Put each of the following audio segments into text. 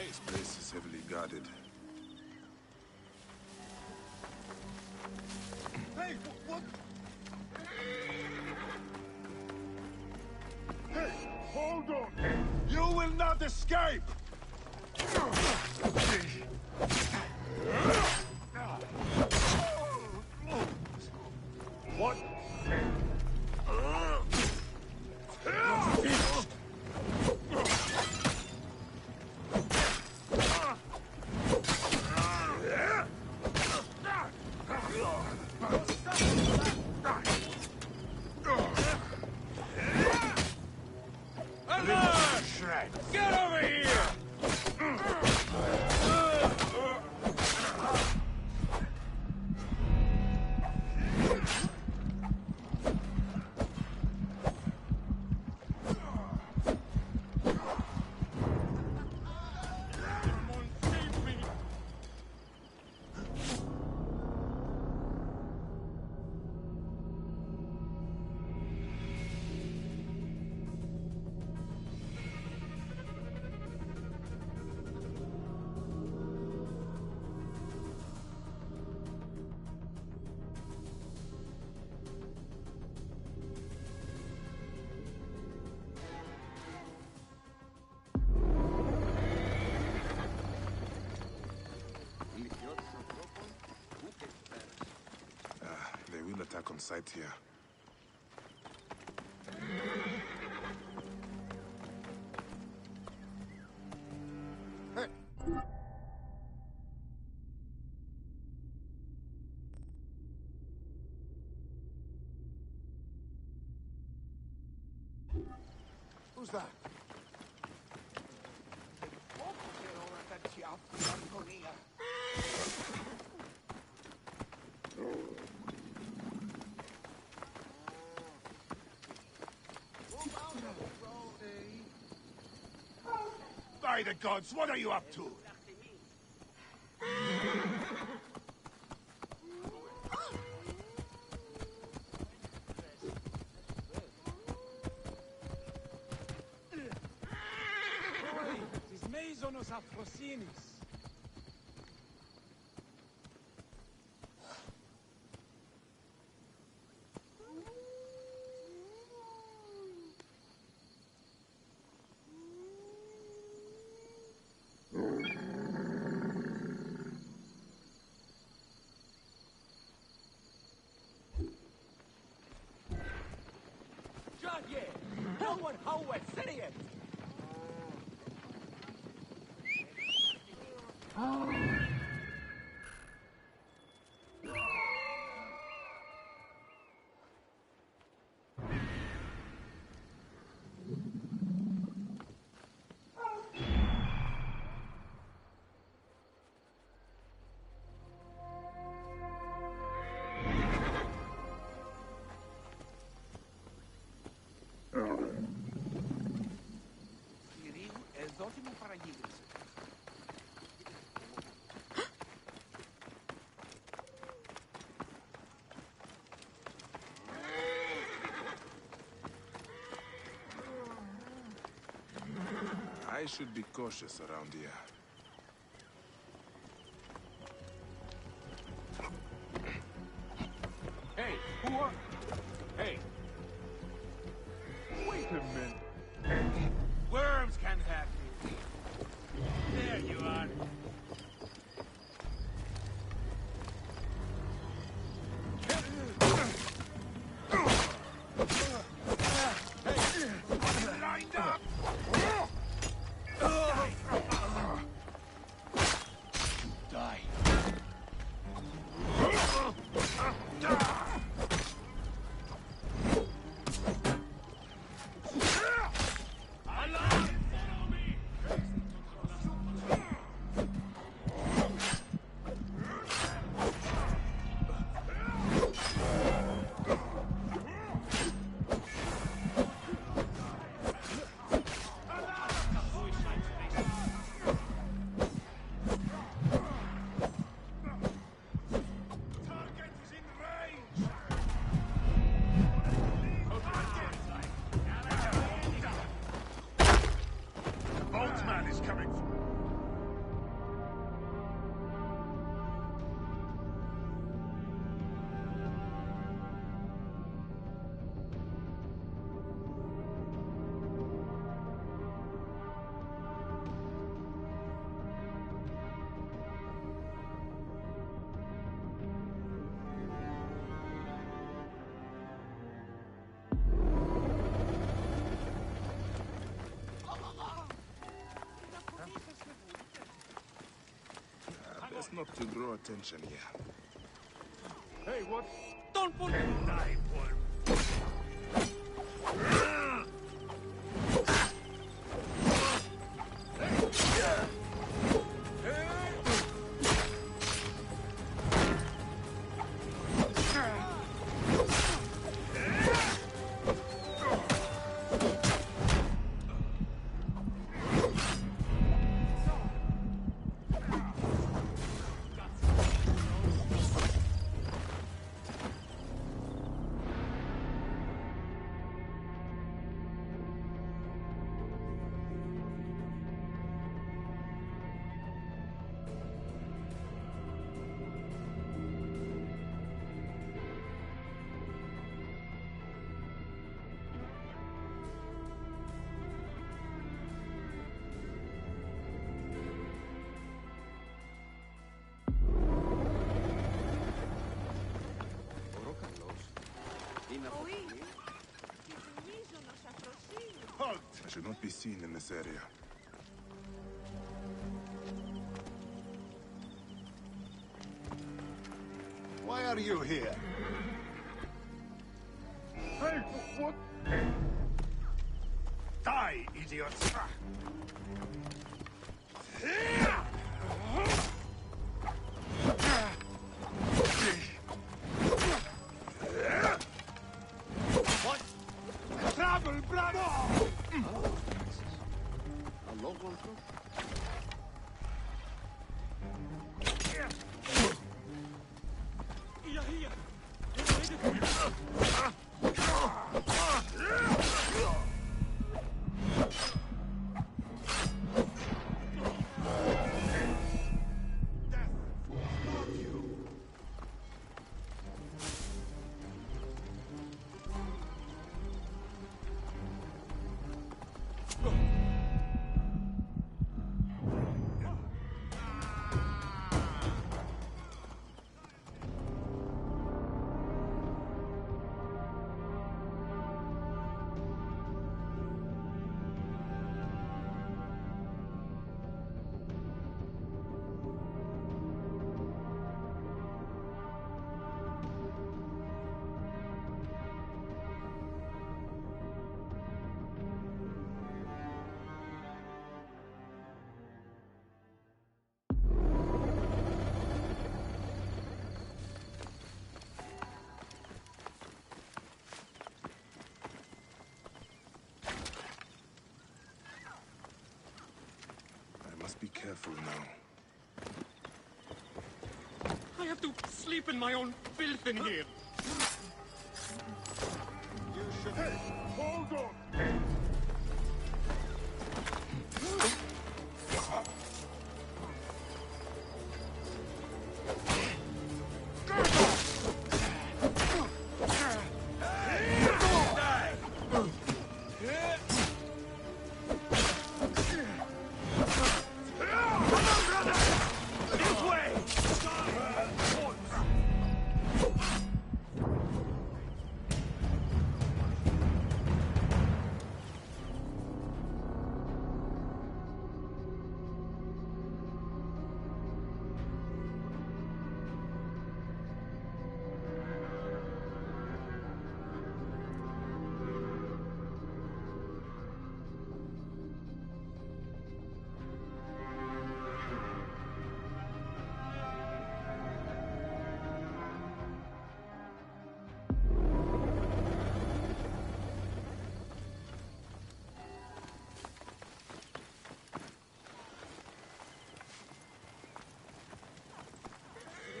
This place is heavily guarded. Hey, what? Hey, hold on! You will not escape! What? Get over here! They will attack on sight here. Who's that? By the gods, what are you up to? Τις μέιζονος αφροσύνης. Jadje! Howard Howard, Syrian! Κυρίου, εδόθη μου παραγύγρισε. I should be cautious around here. Hey, who are... Hey! Wait a minute. Worms can have you. There you are. Lined up! Die. Best not to draw attention here. Hey, what? Don't forget! Die, worm. Halt! I should not be seen in this area. Why are you here? Hey, what? Die, idiots! What? Travel, bravo! Hier, hier! I must be careful now. I have to sleep in my own filth in here. You should... Hey, hold on!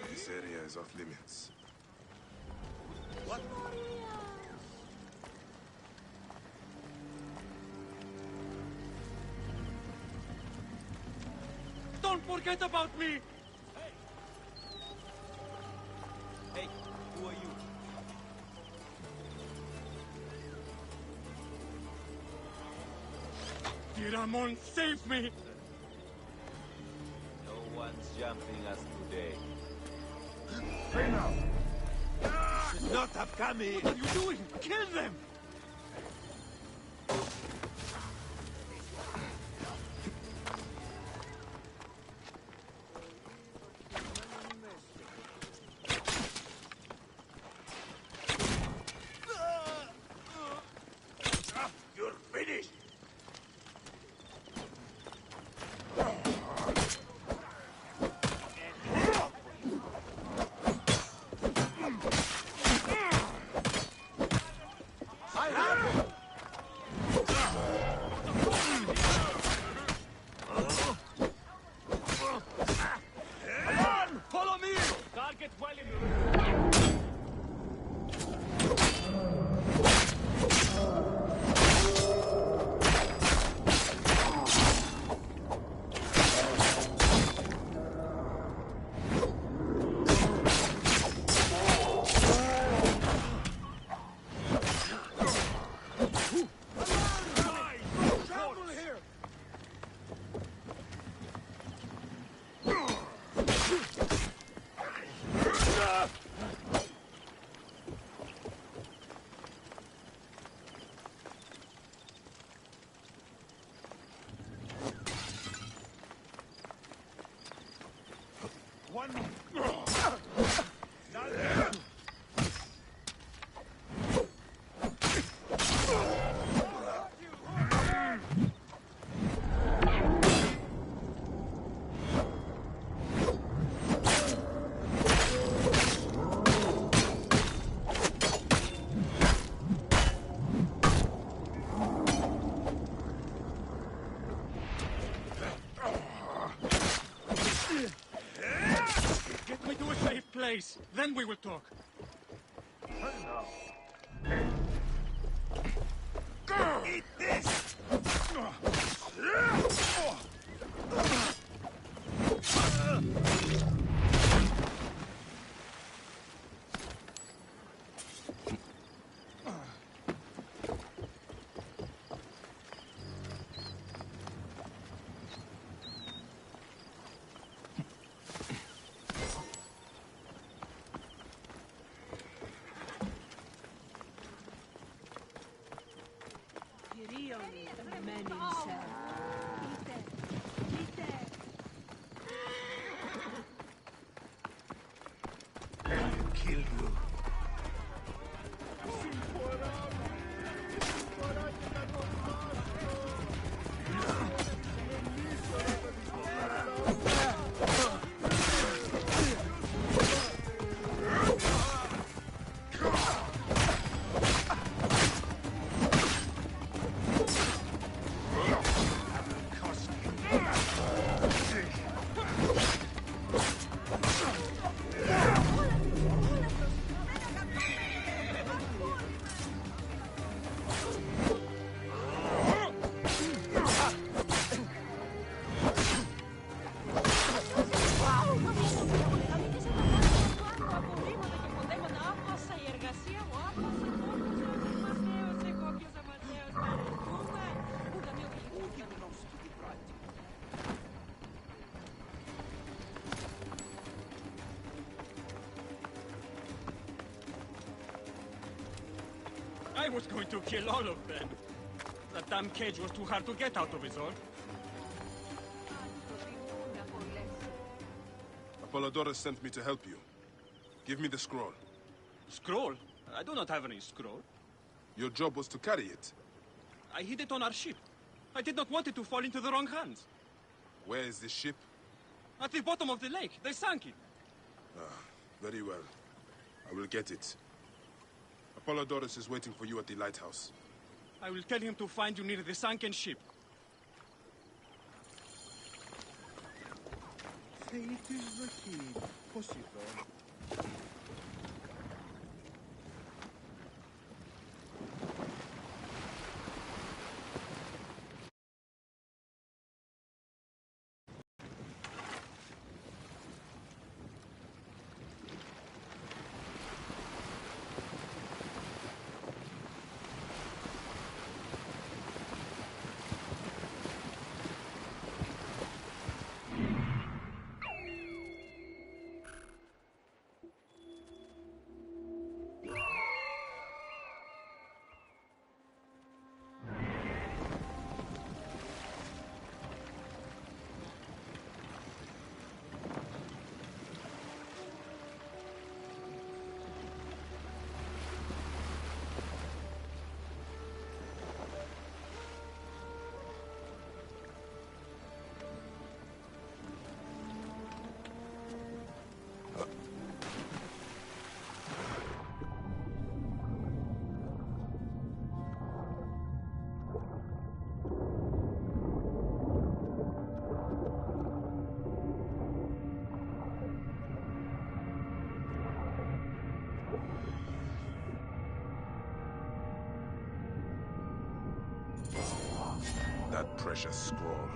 This area is off limits. What? Don't forget about me! Hey, who are you? Diramon, save me! No one's jumping us today. Hey now! Should not have come here. What are you doing? Kill them! Get me to a safe place, then we will talk. Eat this! Kill you. I was going to kill all of them. That damn cage was too hard to get out of, is all. Apollodorus sent me to help you. Give me the scroll. Scroll? I do not have any scroll. Your job was to carry it. I hid it on our ship. I did not want it to fall into the wrong hands. Where is this ship? At the bottom of the lake. They sank it. Very well. I will get it. Apollodorus is waiting for you at the lighthouse. I will tell him to find you near the sunken ship. Fate is the key. Possible. That precious scroll.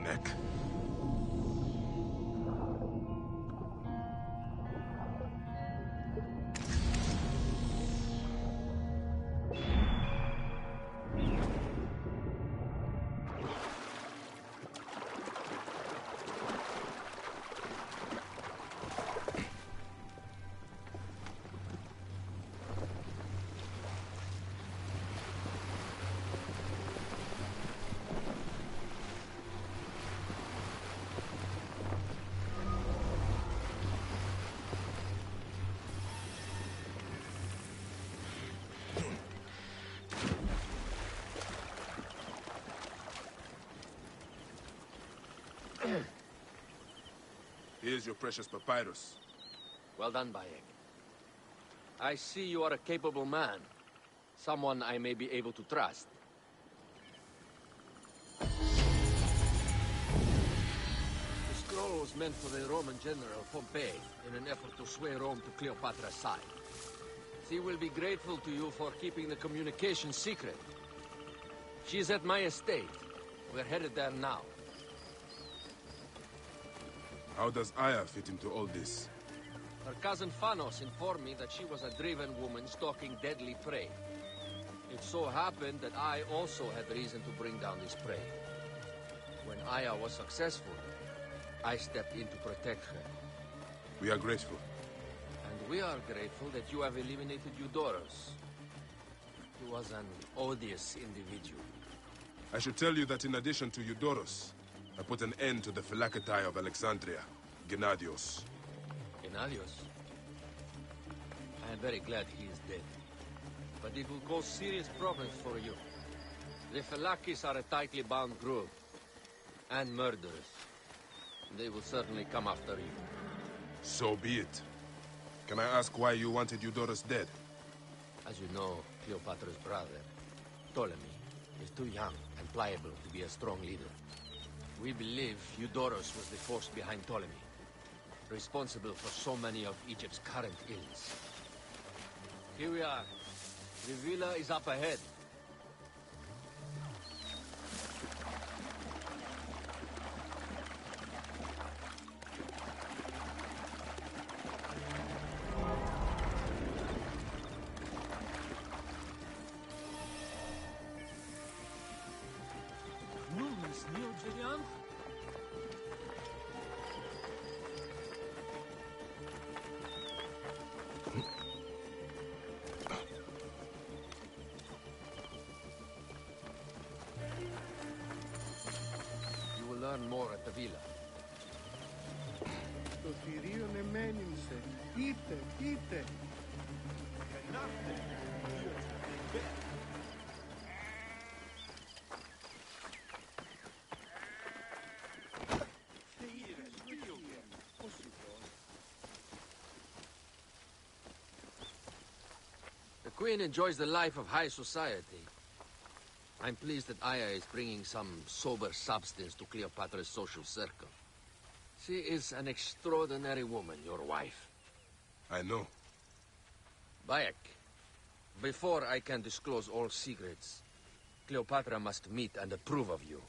Neck. Here's your precious papyrus. Well done, Bayek. I see you are a capable man. Someone I may be able to trust. The scroll was meant for the Roman general Pompey in an effort to sway Rome to Cleopatra's side. She will be grateful to you for keeping the communication secret. She's at my estate. We're headed there now. How does Aya fit into all this? Her cousin Phanos informed me that she was a driven woman stalking deadly prey. It so happened that I also had reason to bring down this prey. When Aya was successful, I stepped in to protect her. We are grateful. And we are grateful that you have eliminated Eudoros. He was an odious individual. I should tell you that in addition to Eudoros, I put an end to the Phylactery of Alexandria, Gennadios. Gennadios? I am very glad he is dead. But it will cause serious problems for you. The Phylakis are a tightly bound group. And murderers. They will certainly come after you. So be it. Can I ask why you wanted Eudoros dead? As you know, Cleopatra's brother, Ptolemy, is too young and pliable to be a strong leader. We believe Eudoros was the force behind Ptolemy, responsible for so many of Egypt's current ills. Here we are. The villa is up ahead. You will learn more at the villa. Το θηρίον εμένυμσε. Είτε. The Queen enjoys the life of high society. I'm pleased that Aya is bringing some sober substance to Cleopatra's social circle. She is an extraordinary woman, your wife. I know. Bayek, before I can disclose all secrets, Cleopatra must meet and approve of you.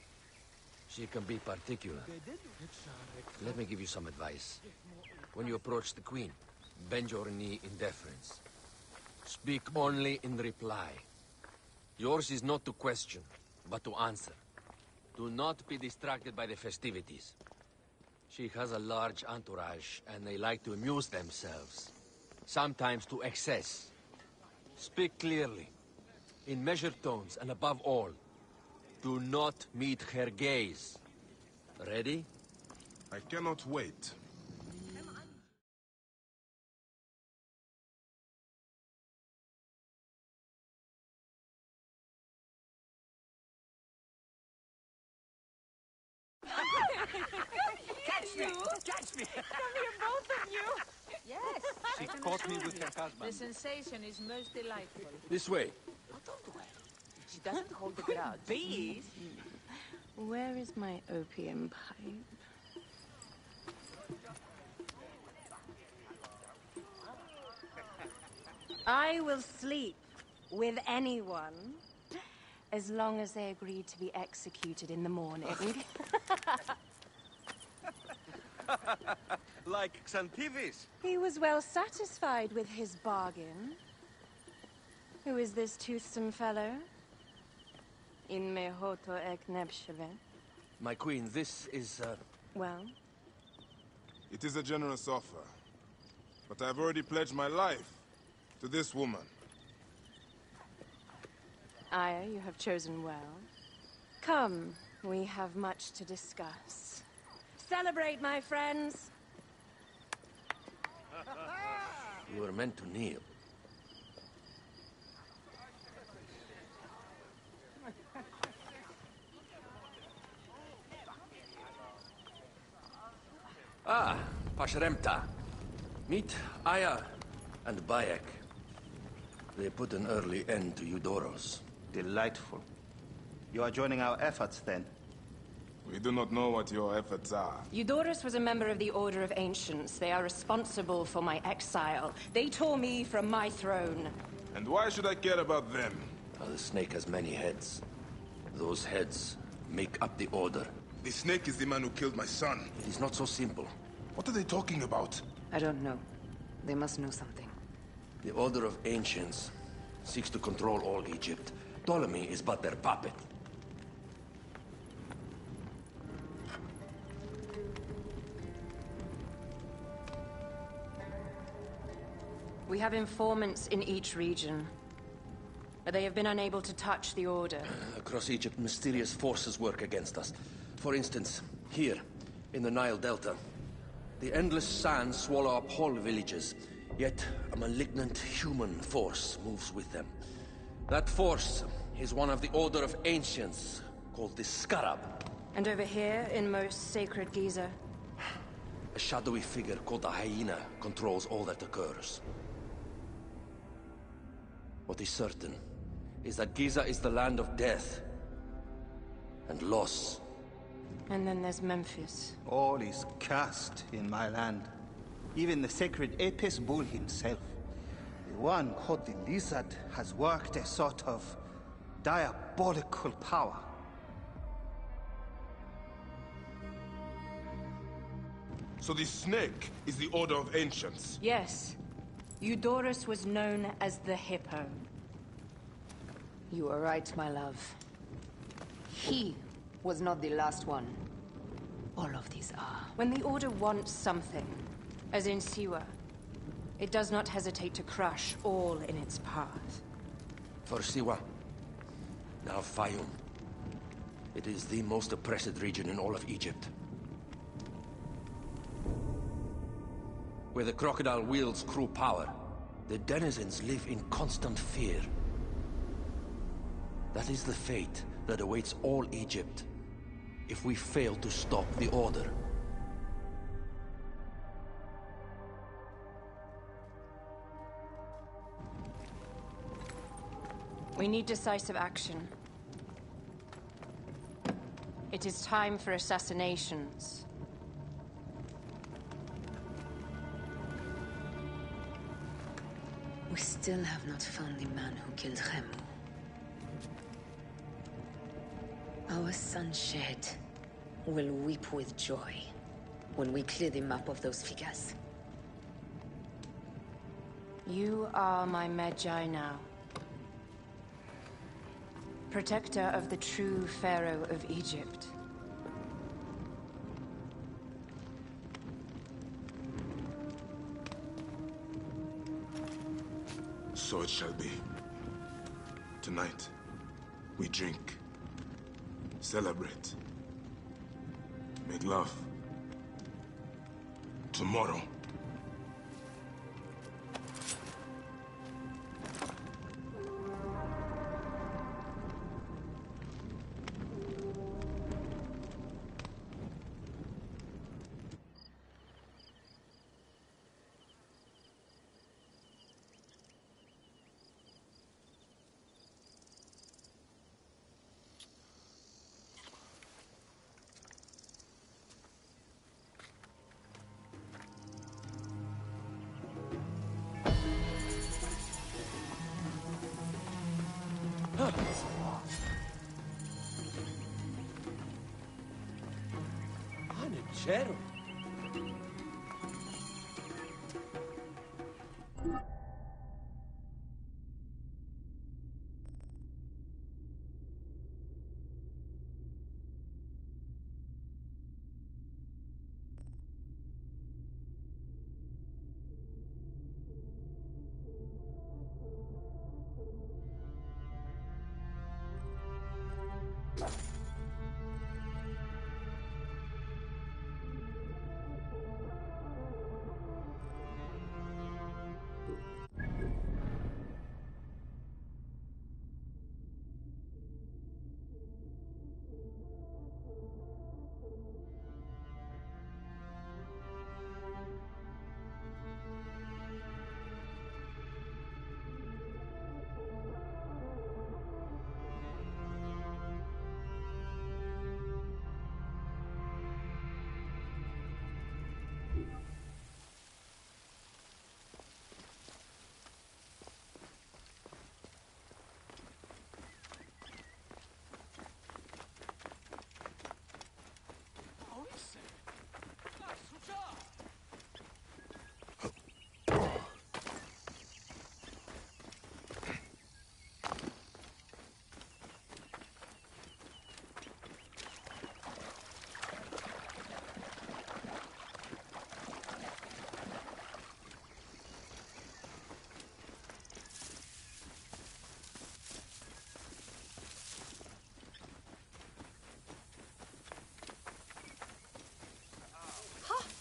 She can be particular. Let me give you some advice. When you approach the Queen, bend your knee in deference. Speak only in reply. Yours is not to question, but to answer. Do not be distracted by the festivities. She has a large entourage, and they like to amuse themselves. Sometimes to excess. Speak clearly, in measured tones, and above all, do not meet her gaze. Ready? I cannot wait. Catch me! Catch me! Come here, both of you. Yes, She I can caught me assure with you. her husband. The sensation is most delightful. This way. She doesn't hold the grudge. Bees? Where is my opium pipe? I will sleep with anyone as long as they agree to be executed in the morning. Like Xantivis. He was well satisfied with his bargain. Who is this toothsome fellow? In mehoto ek nebsheve. My queen, this is, Well, It is a generous offer. But I've already pledged my life to this woman. Aya, you have chosen well. Come, we have much to discuss. Celebrate, my friends! you were meant to kneel. Ah, Pashremta. Meet Aya and Bayek. They put an early end to Eudoros. Delightful. You are joining our efforts, then? We do not know what your efforts are. Eudorus was a member of the Order of Ancients. They are responsible for my exile. They tore me from my throne. And why should I care about them? The snake has many heads. Those heads make up the Order. The snake is the man who killed my son. It is not so simple. What are they talking about? I don't know. They must know something. The Order of Ancients seeks to control all Egypt. Ptolemy is but their puppet. We have informants in each region, but they have been unable to touch the Order. Across Egypt, mysterious forces work against us. For instance, here, in the Nile Delta, the endless sands swallow up whole villages, yet a malignant human force moves with them. That force is one of the Order of Ancients, called the Scarab. And over here, in most sacred Giza, A shadowy figure called the Hyena controls all that occurs. What is certain is that Giza is the land of death and loss. and then there's Memphis. All is cursed in my land. Even the sacred Apis bull himself. The one called the Lizard has worked a sort of diabolical power. So the snake is the Order of Ancients. Yes, Eudorus was known as the Hippo. You are right, my love. He was not the last one. All of these are. When the Order wants something, as in Siwa, it does not hesitate to crush all in its path. For Siwa, now Fayum. It is the most oppressed region in all of Egypt. Where the crocodile wields cruel power, the denizens live in constant fear. That is the fate that awaits all Egypt if we fail to stop the Order. We need decisive action. It is time for assassinations. We still have not found the man who killed Khemu. Our son Shed will weep with joy when we clear the map of those figures. You are my Magi now. Protector of the true Pharaoh of Egypt. So it shall be. Tonight, we drink, celebrate, make love. Tomorrow, Anegero.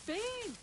Spain!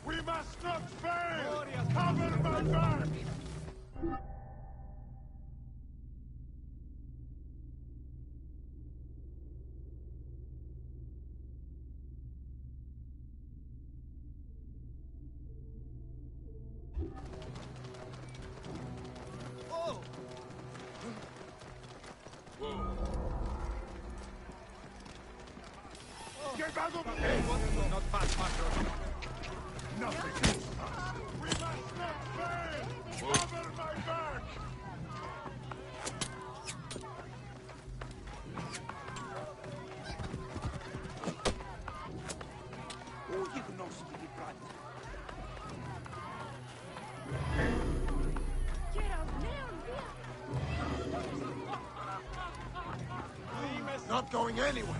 We must not fail! Cover my back! Get out of here! Not fast, Master. Nothing is fast. We must not fail! Cover my back! Not going anywhere.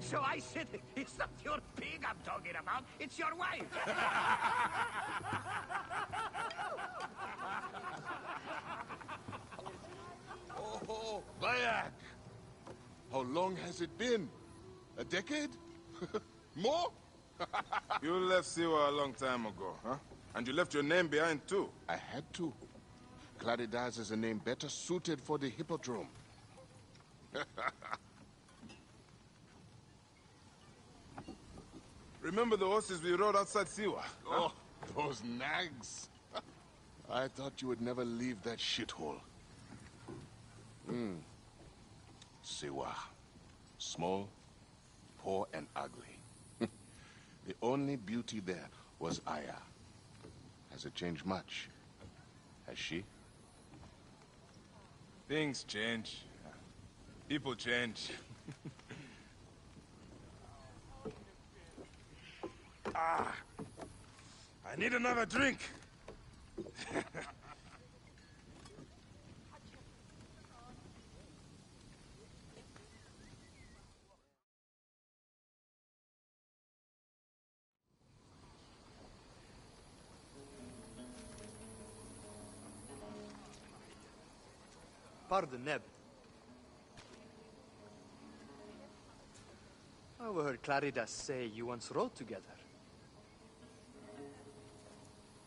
So I said, it's not your pig I'm talking about, it's your wife. Oh, Bayak! How long has it been? A decade? More? You left Siwa a long time ago, huh? And you left your name behind, too. I had to. Claridaz is a name better suited for the hippodrome. Remember the horses we rode outside Siwa? Oh, those nags. I thought you would never leave that shithole. Siwa. Small, poor, and ugly. The only beauty there was Aya. Has it changed much? Has she? Things change. People change. I need another drink. Pardon, Neb. I overheard Claridas say you once rode together.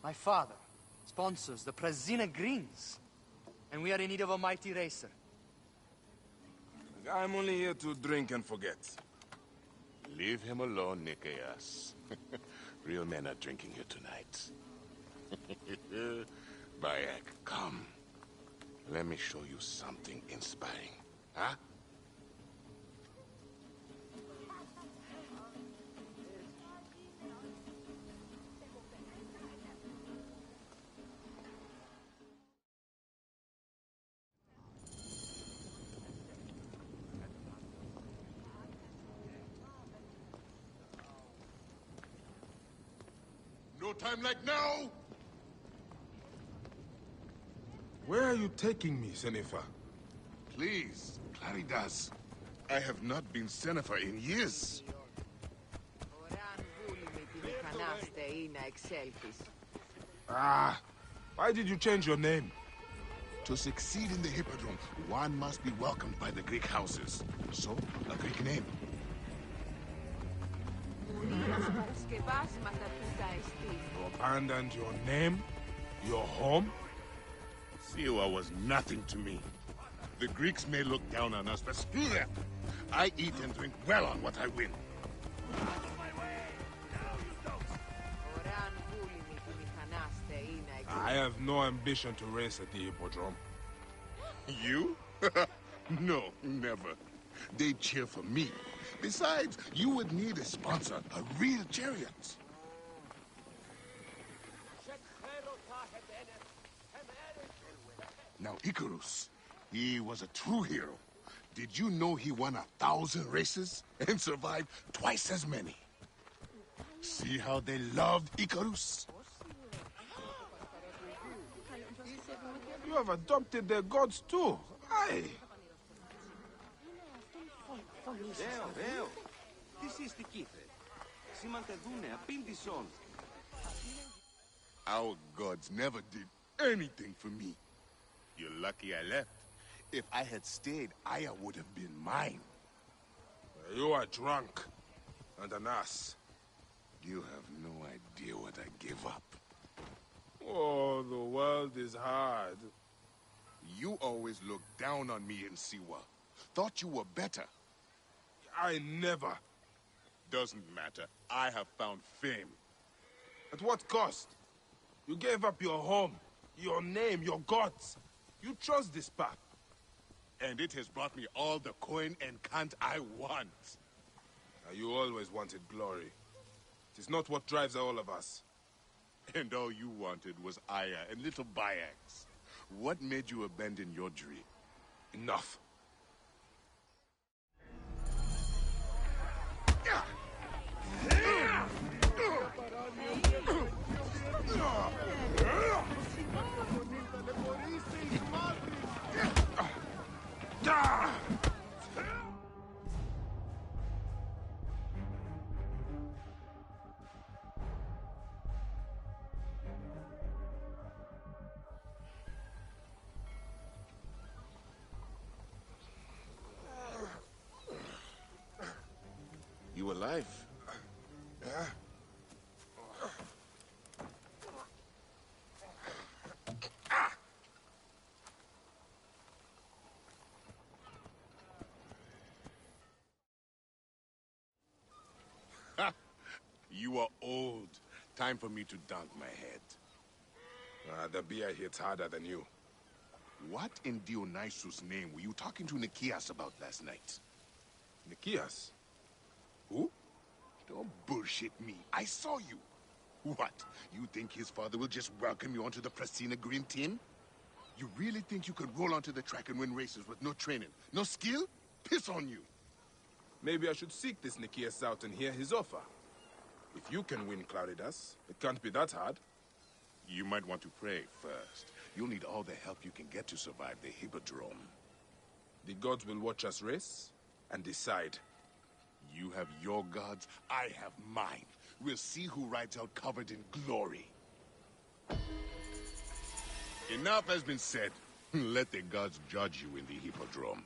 My father sponsors the Prazina Greens, and we are in need of a mighty racer. I'm only here to drink and forget. Leave him alone, Nikias. Real men are drinking here tonight. Bayak, come. Let me show you something inspiring. Huh? time like now? Where are you taking me, Senefa? Please, Claridas. I have not been Senefa in years. Ah, why did you change your name? To succeed in the Hippodrome, one must be welcomed by the Greek houses. So, a Greek name. You abandoned your name? Your home? Siwa was nothing to me. The Greeks may look down on us, but screw them. I eat and drink well on what I win. I have no ambition to race at the Hippodrome. You? No, never. They cheer for me. Besides, you would need a sponsor, a real chariot. Now, Icarus, he was a true hero. Did you know he won 1,000 races and survived twice as many? See how they loved Icarus? You have adopted their gods too. Aye. Reo. Τι συστηκείτε. Σήμαντε δούνε, απήντησον. Our gods never did anything for me. You're lucky I left. If I had stayed, Aya would have been mine. You are drunk and an ass. You have no idea what I gave up. Oh, the world is hard. You always looked down on me in Siwa. Thought you were better. I never. Doesn't matter. I have found fame. At what cost? You gave up your home, your name, your gods. You chose this path. And it has brought me all the coin and cant I want. You always wanted glory. It is not what drives all of us. And all you wanted was Aya and little Bayaks. What made you abandon your dream? Enough. You alive? You are old. Time for me to dunk my head. The beer hits harder than you. What in Dionysus' name were you talking to Nikias about last night? Nikias? Who? Don't bullshit me. I saw you. What? You think his father will just welcome you onto the Prasina Green team? You really think you could roll onto the track and win races with no training, no skill? Piss on you. Maybe I should seek this Nikias out and hear his offer. If you can win Claridas, it can't be that hard. You might want to pray first. You'll need all the help you can get to survive the Hippodrome. The gods will watch us race and decide. You have your gods, I have mine. We'll see who rides out covered in glory. Enough has been said. Let the gods judge you in the Hippodrome.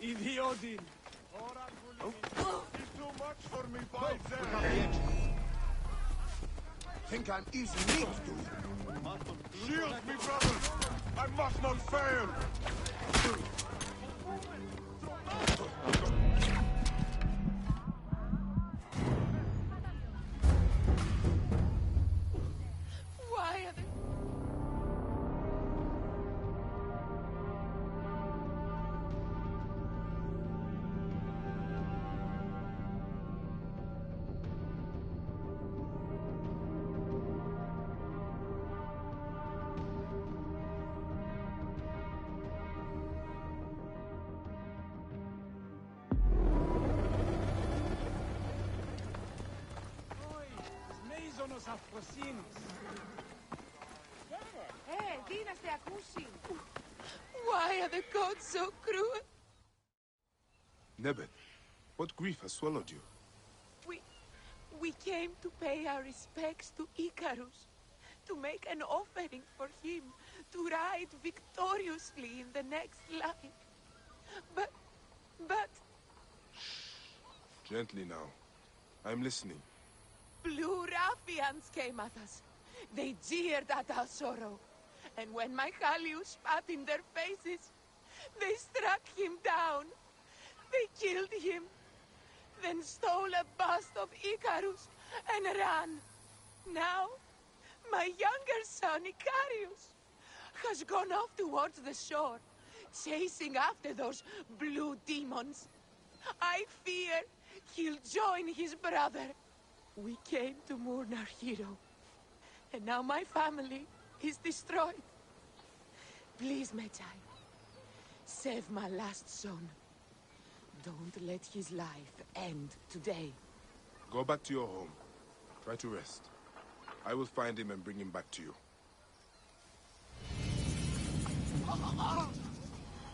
Idiodin! It's too much for me, by there. Think I'm easy meat, do you? Shield me, brothers! I must not fail! Why are they... Christos Afrosinis. Τι να σε ακούσει. Why are the gods so cruel? Nebet, what grief has swallowed you? We came to pay our respects to Icarus, to make an offering for him, to ride victoriously in the next line. But... Gently now. I'm listening. Blue ruffians came at us. They jeered at our sorrow. And when my Halius spat in their faces, they struck him down. They killed him, then stole a bust of Icarus and ran. Now, my younger son, Icarius, has gone off towards the shore, chasing after those blue demons. I fear he'll join his brother. We came to mourn our hero, and now my family is destroyed. Please, Medjay, save my last son. Don't let his life end today. Go back to your home. Try to rest. I will find him and bring him back to you.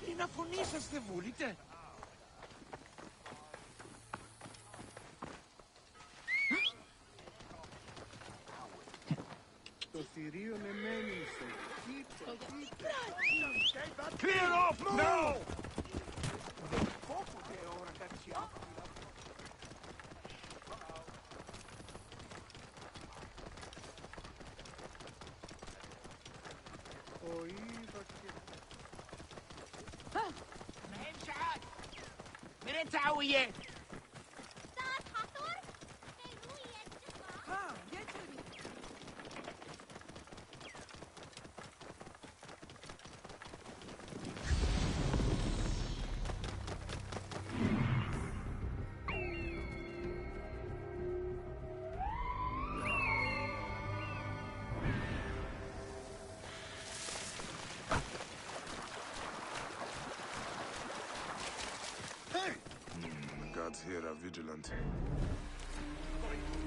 Τι να φωνήσαστε βούλετε. Το θηρίο εμένησε. Clear off now! تعوية Guards here are vigilant.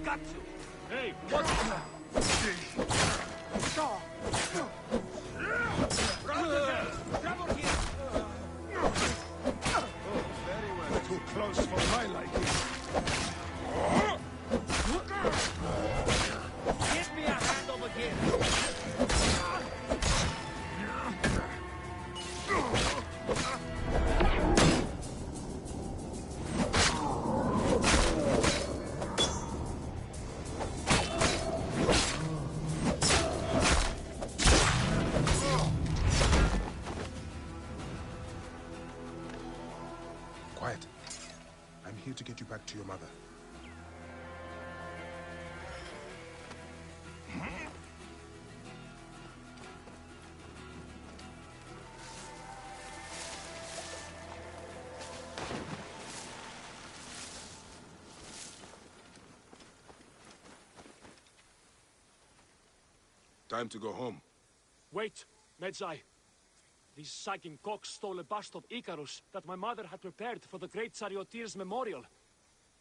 Got you! Hey, what? Very well. Too close for my liking. Give me a hand over here! Quiet. I'm here to get you back to your mother. Time to go home. Wait, Medjay. These sagging cocks stole a bust of Icarus that my mother had prepared for the great charioteer's memorial.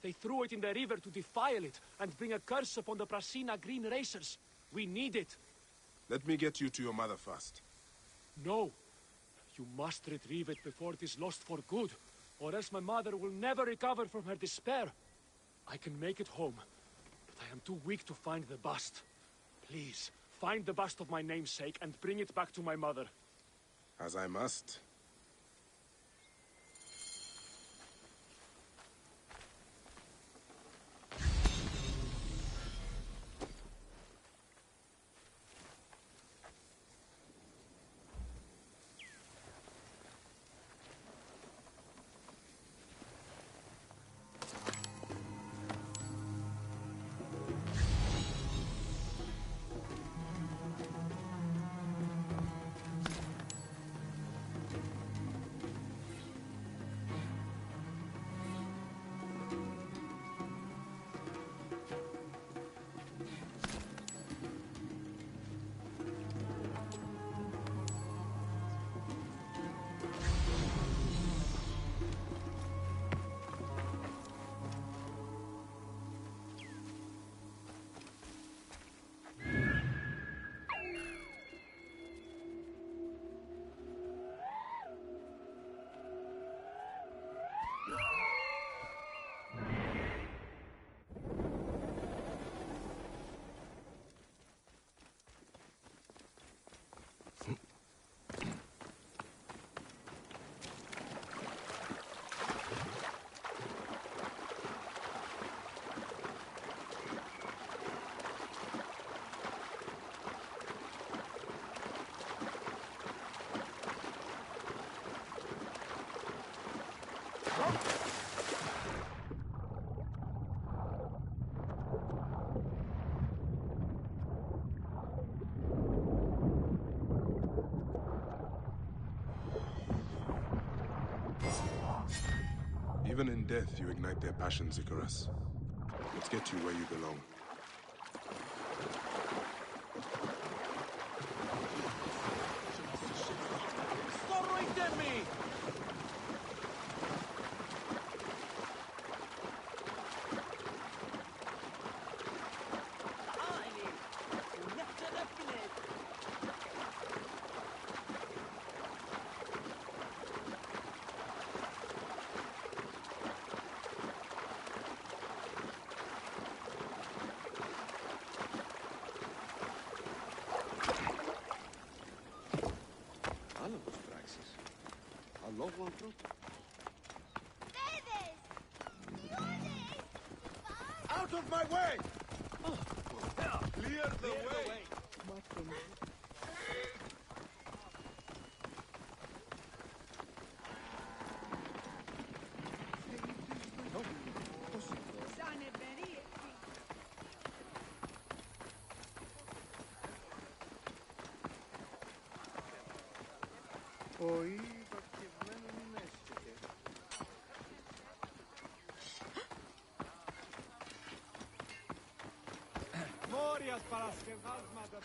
They threw it in the river to defile it and bring a curse upon the Prasina green racers. We need it. Let me get you to your mother first. No. You must retrieve it before it is lost for good, or else my mother will never recover from her despair. I can make it home, but I am too weak to find the bust. Please, find the bust of my namesake and bring it back to my mother. As I must. Even in death, you ignite their passions, Icarus. Let's get you where you belong. Out of my way! Clear the way!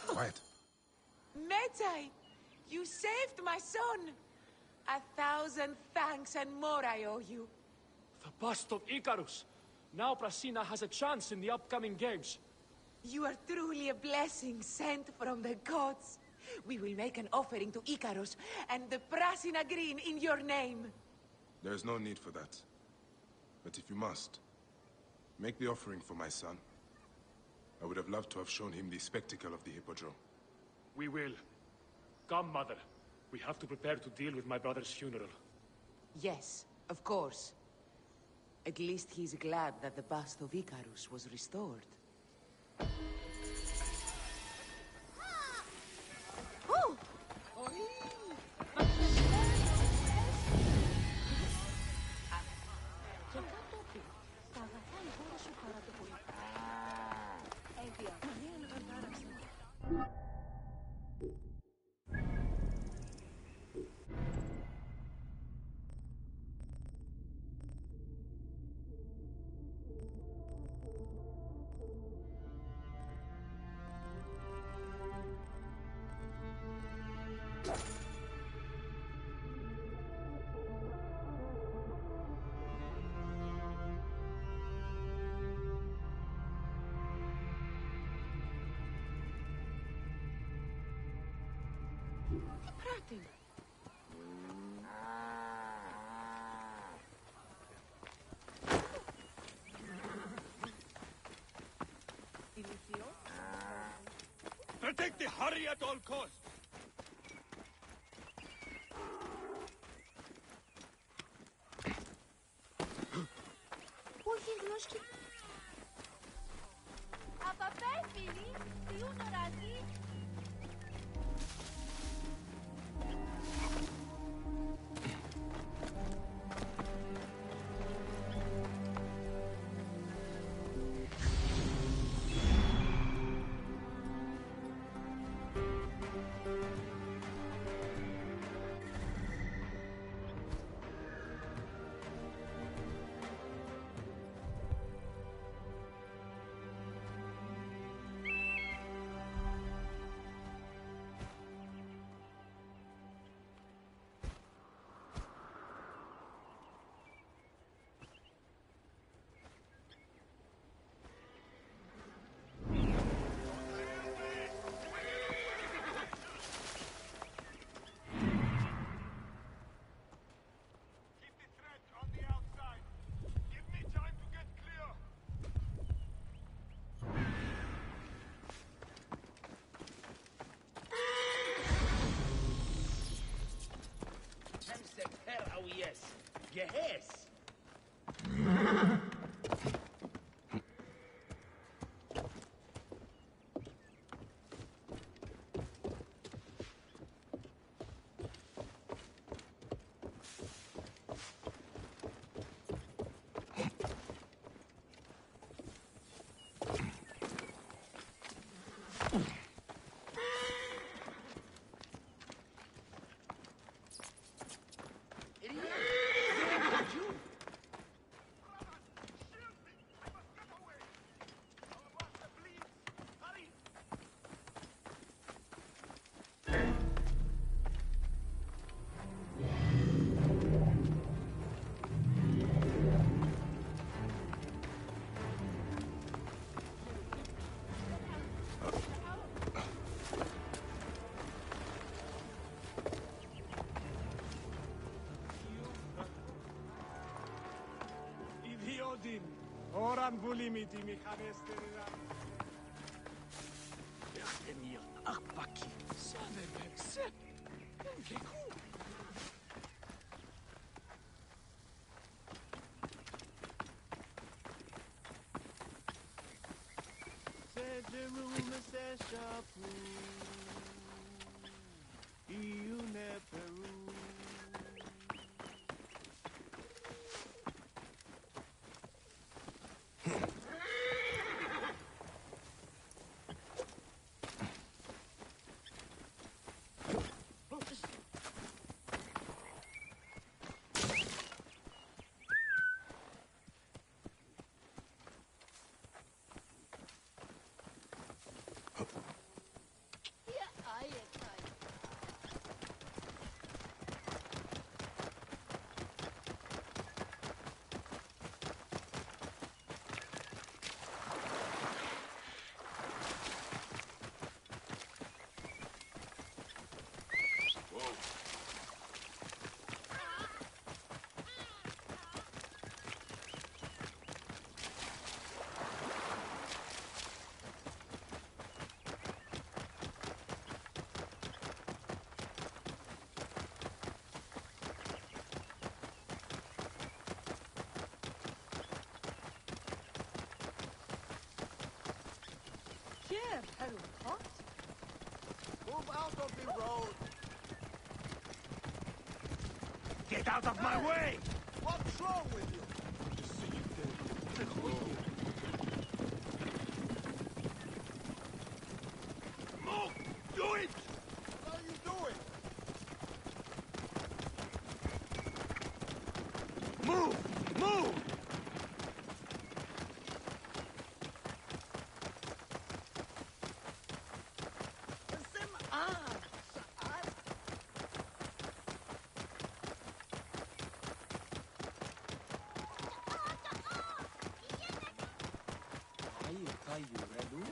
Quiet. Medjay, you saved my son. 1,000 thanks and more I owe you. The bust of Icarus. Now Prasina has a chance in the upcoming games. You are truly a blessing sent from the gods. We will make an offering to Icarus and the Prasina Green in your name. There is no need for that. But if you must, make the offering for my son. I would have loved to have shown him the spectacle of the Hippodrome. We will. Come, Mother. We have to prepare to deal with my brother's funeral. Yes, of course. At least he's glad that the bust of Icarus was restored. Oh! Pratim. Protect the hurry at all costs! Όχι γνώσκει. Απαπέφυλη, τιούν οραζί. Yes. Oran vulimiti mi havesteria. Emil, akbaki. Sanemek, se. Enkeku. Sejerum se shapu. Iune Peru. Here, Haru, hot. Move out of the road. Get out of my way! What's wrong with you? Move! Do it! What are you doing? Move! Move! Are you ready?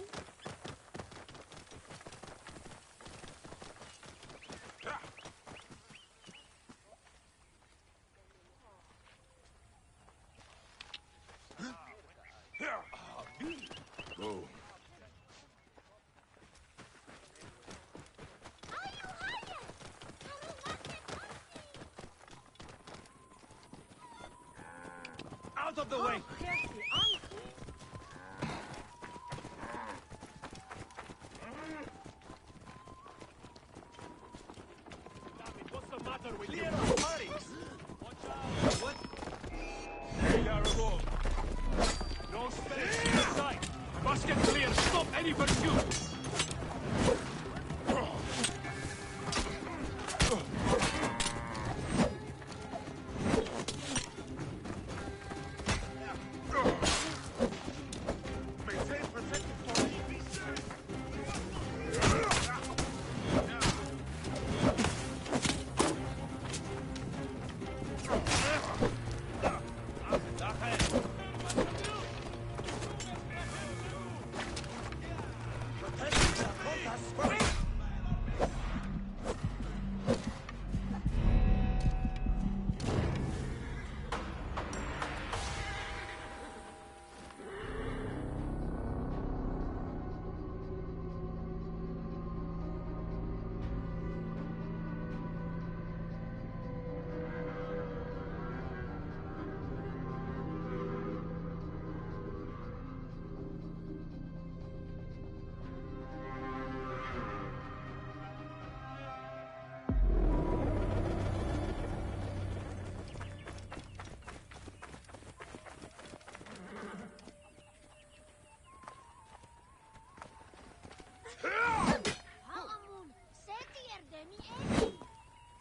Go. Out of the way! What's the matter with you? Clear of parties! Watch out! What? There you go. No space inside. Must get clear. Stop any pursuit.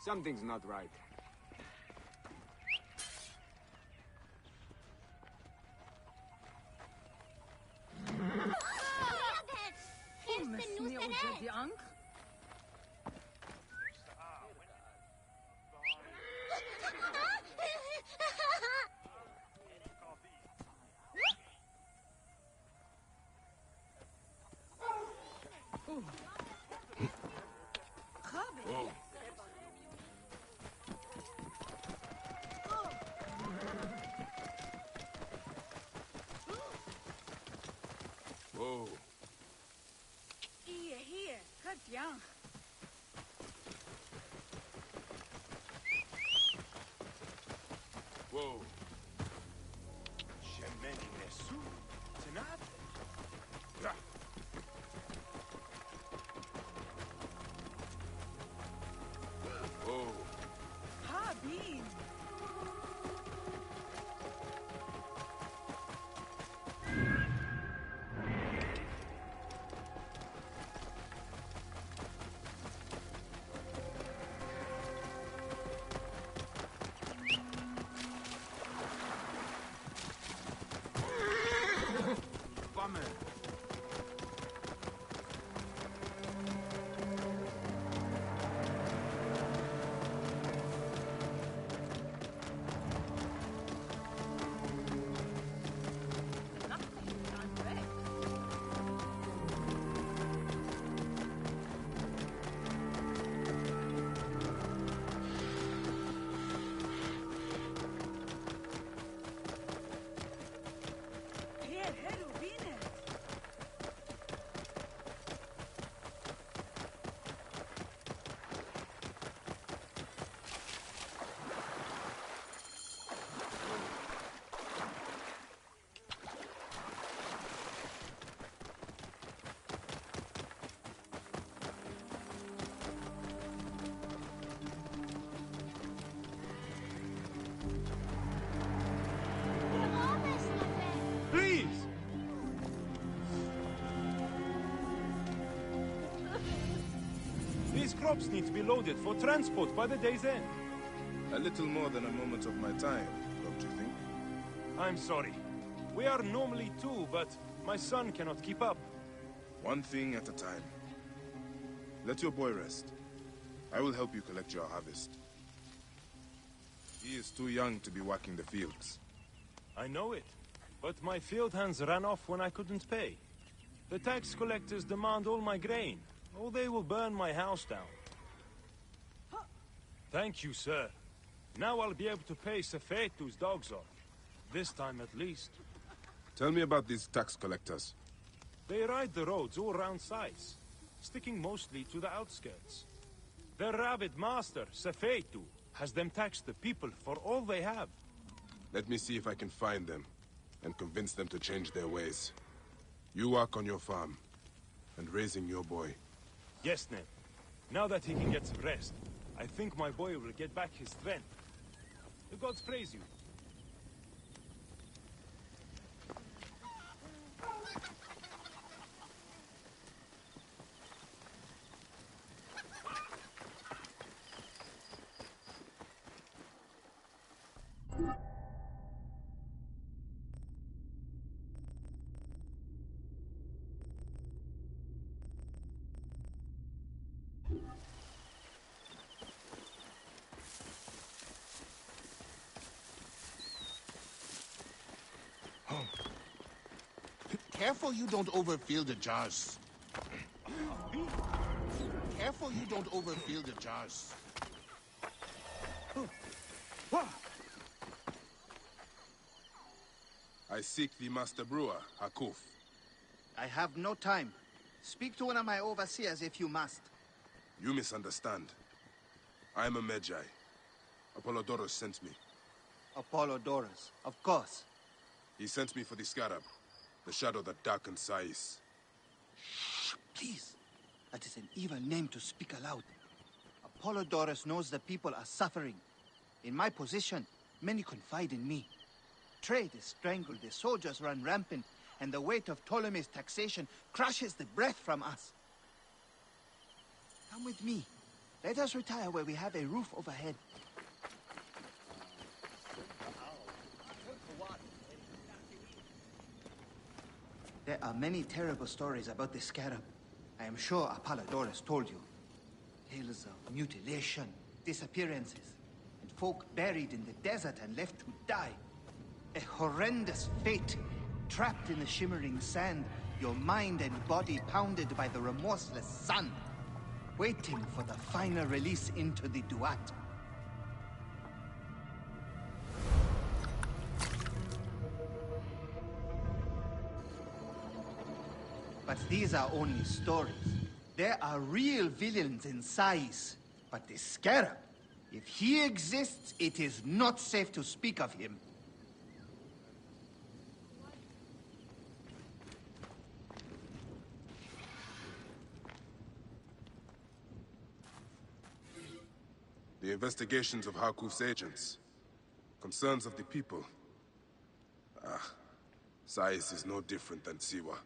Something's not right. bien. Whoa. Shemeni Nesu. Tonight? Yeah. Whoa. Ha, Bean. Bummer. Here, Heru, Bean. Please! These crops need to be loaded for transport by the day's end. A little more than a moment of my time, don't you think? I'm sorry. We are normally two, but my son cannot keep up. One thing at a time. Let your boy rest. I will help you collect your harvest. He is too young to be working the fields. I know it, but my field hands ran off when I couldn't pay. The tax collectors demand all my grain, or they will burn my house down. Thank you, sir. Now I'll be able to pay Sefetu's dogs off. This time at least. Tell me about these tax collectors. They ride the roads all round sites, sticking mostly to the outskirts. Their rabid master, Sefetu, has them tax the people for all they have. Let me see if I can find them, and convince them to change their ways. You work on your farm, and raising your boy. Yes, Ned. Now that he can get some rest, I think my boy will get back his strength. The gods praise you. Careful you don't overfill the jars. Careful you don't overfill the jars. I seek the master brewer, Hakuf. I have no time. Speak to one of my overseers if you must. You misunderstand. I am a Magi. Apollodorus sent me. Apollodorus, of course. He sent me for the scarab, the shadow that darkens Sais. Shh, please. That is an evil name to speak aloud. Apollodorus knows the people are suffering. In my position, many confide in me. Trade is strangled, the soldiers run rampant, and the weight of Ptolemy's taxation crushes the breath from us. Come with me. Let us retire where we have a roof overhead. There are many terrible stories about the scarab. I am sure Apollodorus told you. Tales of mutilation, disappearances, and folk buried in the desert and left to die. A horrendous fate, trapped in the shimmering sand, your mind and body pounded by the remorseless sun, waiting for the final release into the Duat. But these are only stories. There are real villains in size, but the Scarab, if he exists, it is not safe to speak of him. The investigations of Harkuf's agents. Concerns of the people. Sais is no different than Siwa.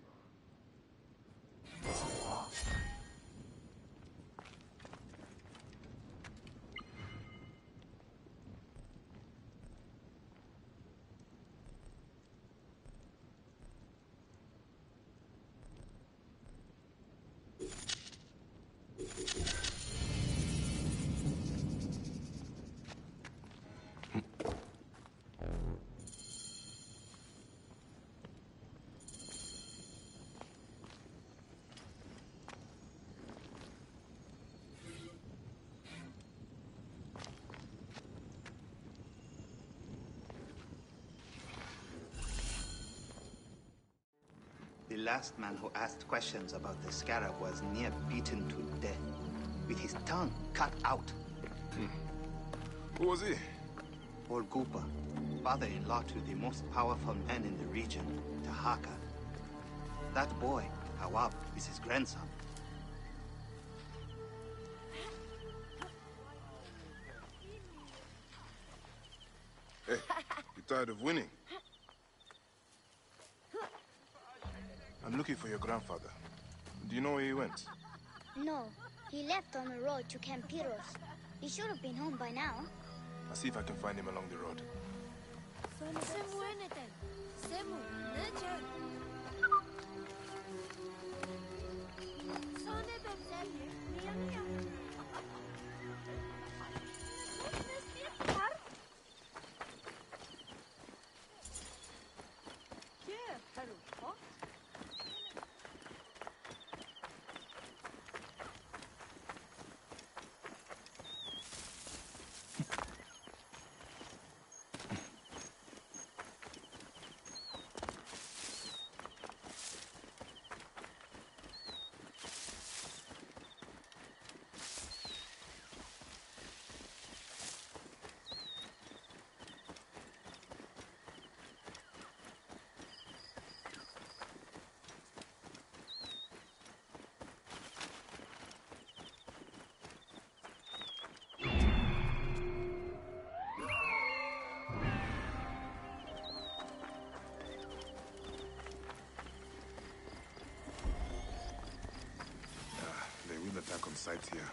The last man who asked questions about the Scarab was near beaten to death, with his tongue cut out. Who was he? Old Goopa, father-in-law to the most powerful man in the region, Tahaka. That boy, Awab, is his grandson. Hey, you tired of winning? I'm looking for your grandfather. Do you know where he went? No, he left on the road to Campiros. He should have been home by now. I'll see if I can find him along the road. They will attack on sight here.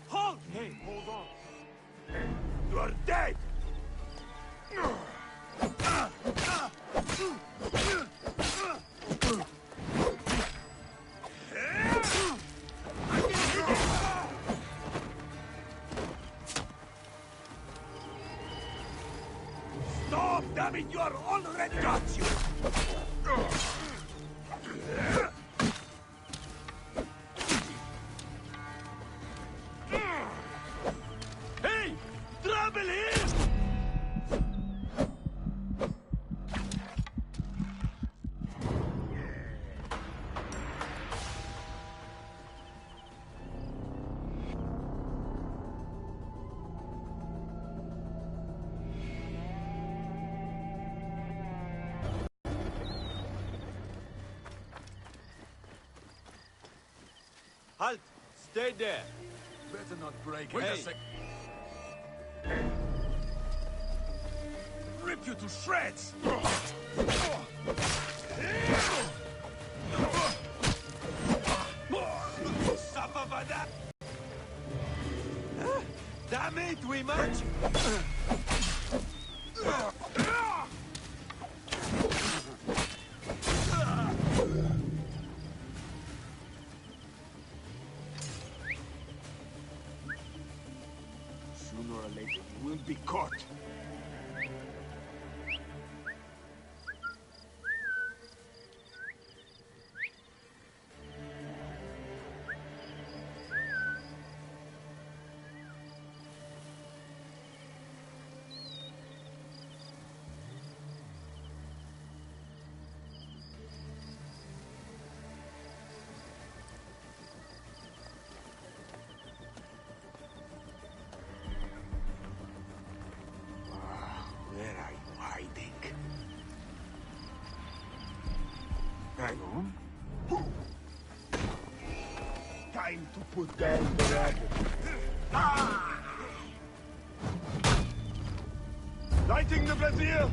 Halt! Hey, hold on. You are dead! Stop, damn it! You are already got you! Hey! Trouble here! Halt! Stay there! Better not break. Wait a sec. Rip you to shreds! Suffer for that! Damn it, we march! Sooner or later, you will be caught. Where are you hiding? Hang on. Time to put down the rabbit. Lighting the brazier!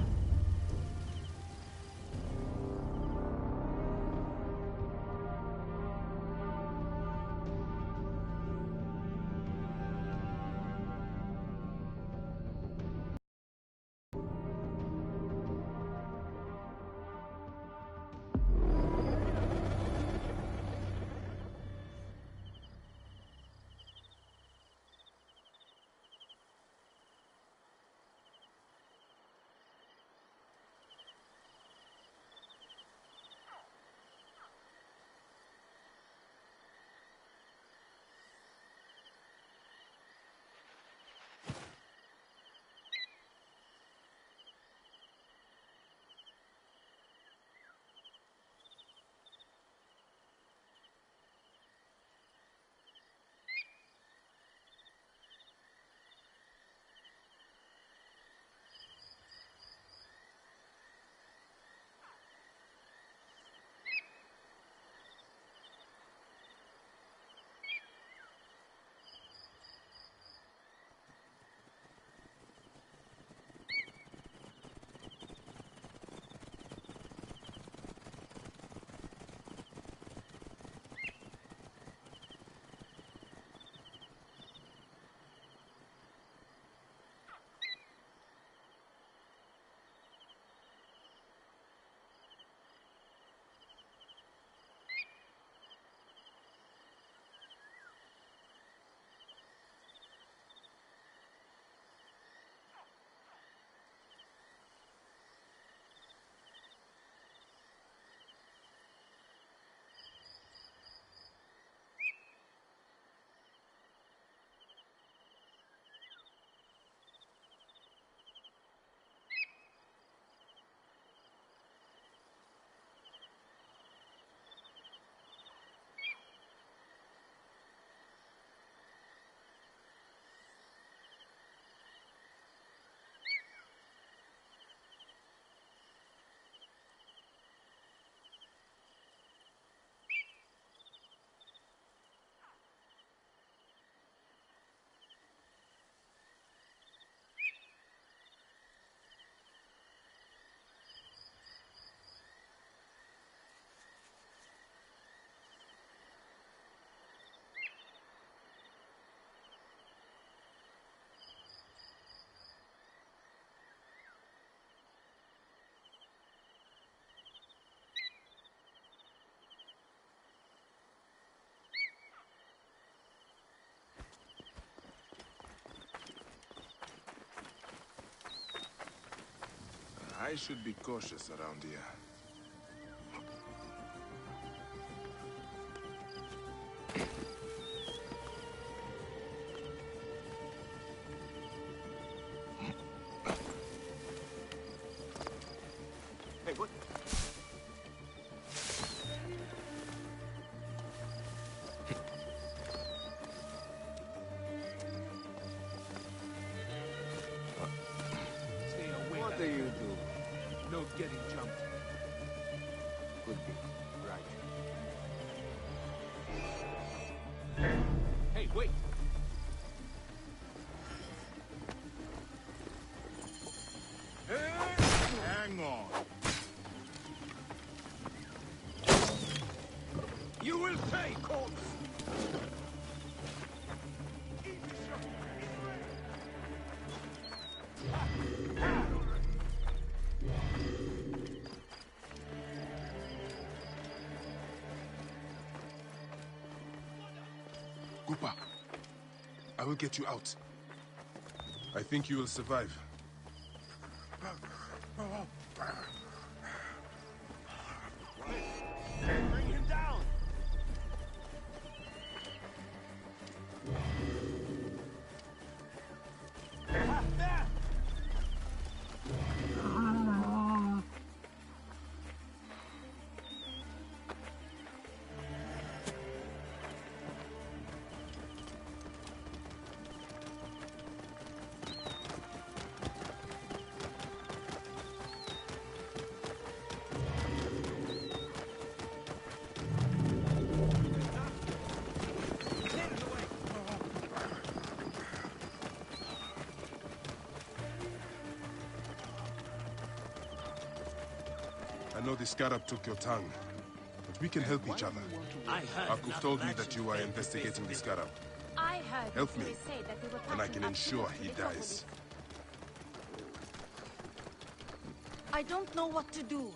I should be cautious around here. Hey, what? Stay away. What do you do? No getting jumped. Could be. Right. wait. Hang on. You will pay, corpse! Gupa, I will get you out. I think you will survive. Bring him down! Ah, there! I know the scarab took your tongue, but we can help each other. I heard Akuf told me that you were investigating the scarab. I heard Help me, say that they were and I packing can up ensure to he the dies. I don't know what to do.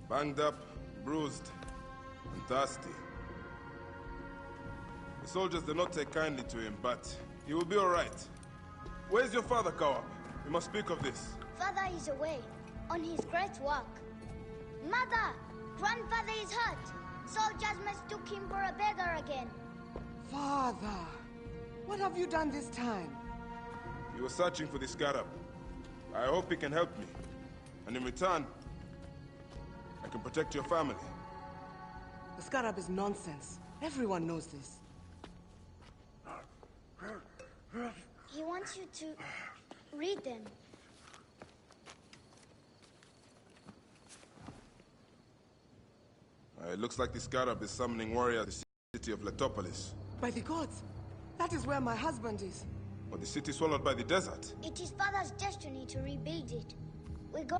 Banged up, bruised, and thirsty. The soldiers do not take kindly to him, but he will be all right. Where's your father, Kawab? We must speak of this. Father is away, on his great work. Mother! Grandfather is hurt. Soldiers mistook him for a beggar again. Father, what have you done this time? He was searching for the scarab. I hope he can help me. And in return, I can protect your family. The scarab is nonsense. Everyone knows this. He wants you to read them. It looks like the scarab is summoning warriors to the city of Letopolis. By the gods, that is where my husband is. Or the city swallowed by the desert. It is Father's destiny to rebuild it. We go.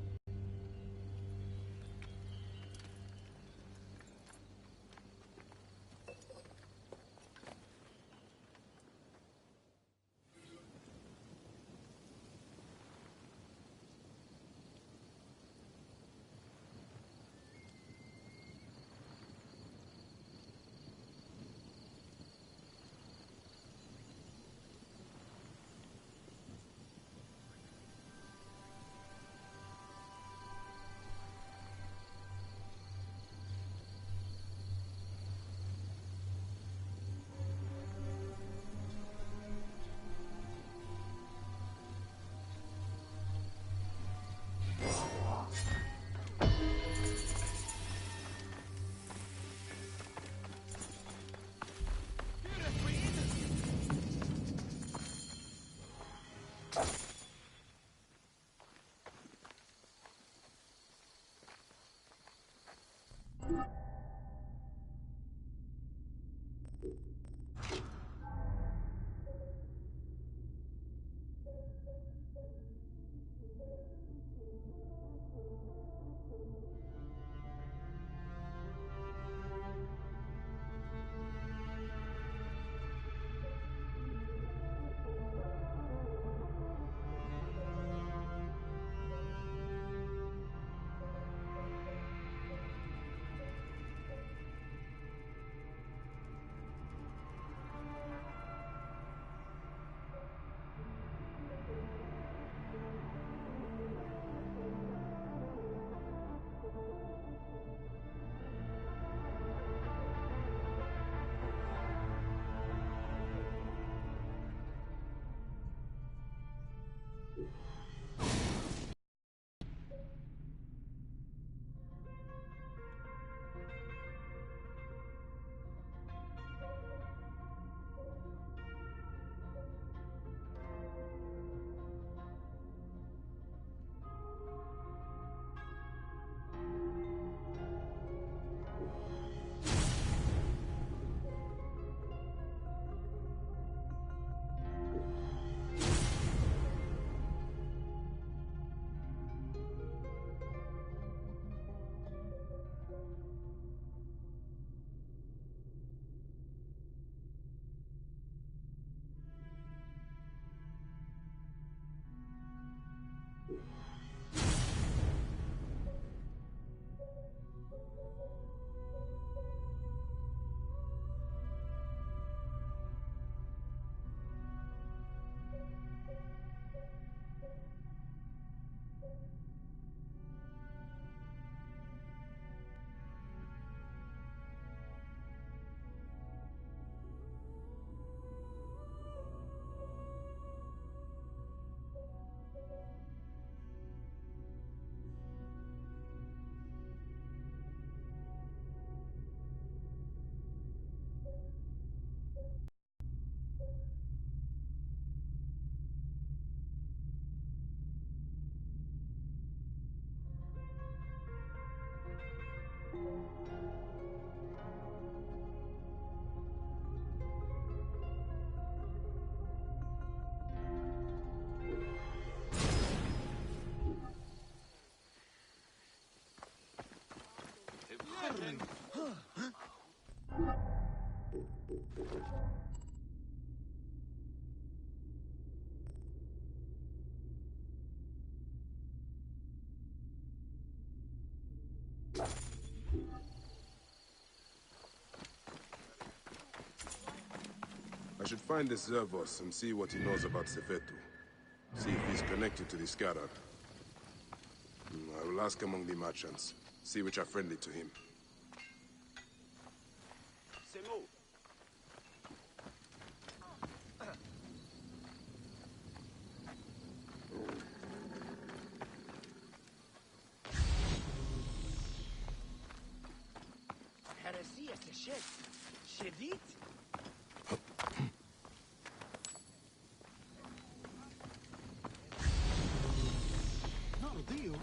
I should find this Zervos and see what he knows about Sefetu. See if he's connected to the Scarab. I will ask among the merchants. See which are friendly to him. Heresia Seshet. Shedit? Dio.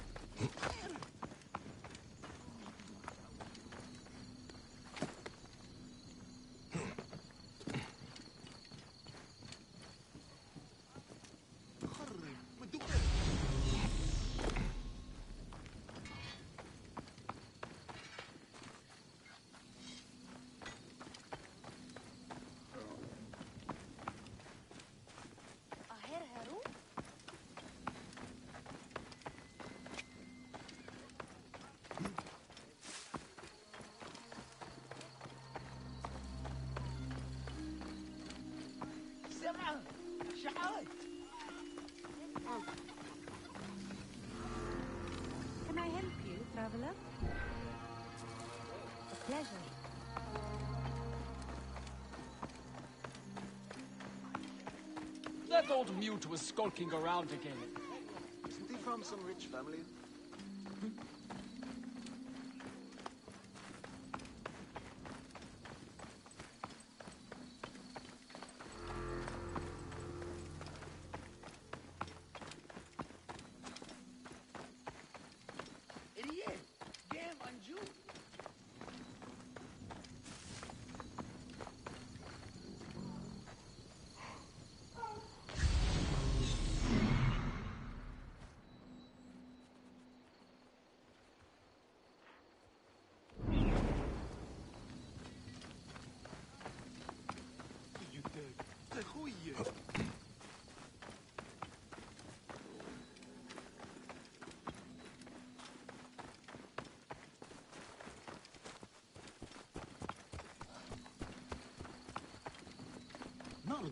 Can I help you, traveler? A pleasure. That old mute was skulking around again. Isn't he from some rich family?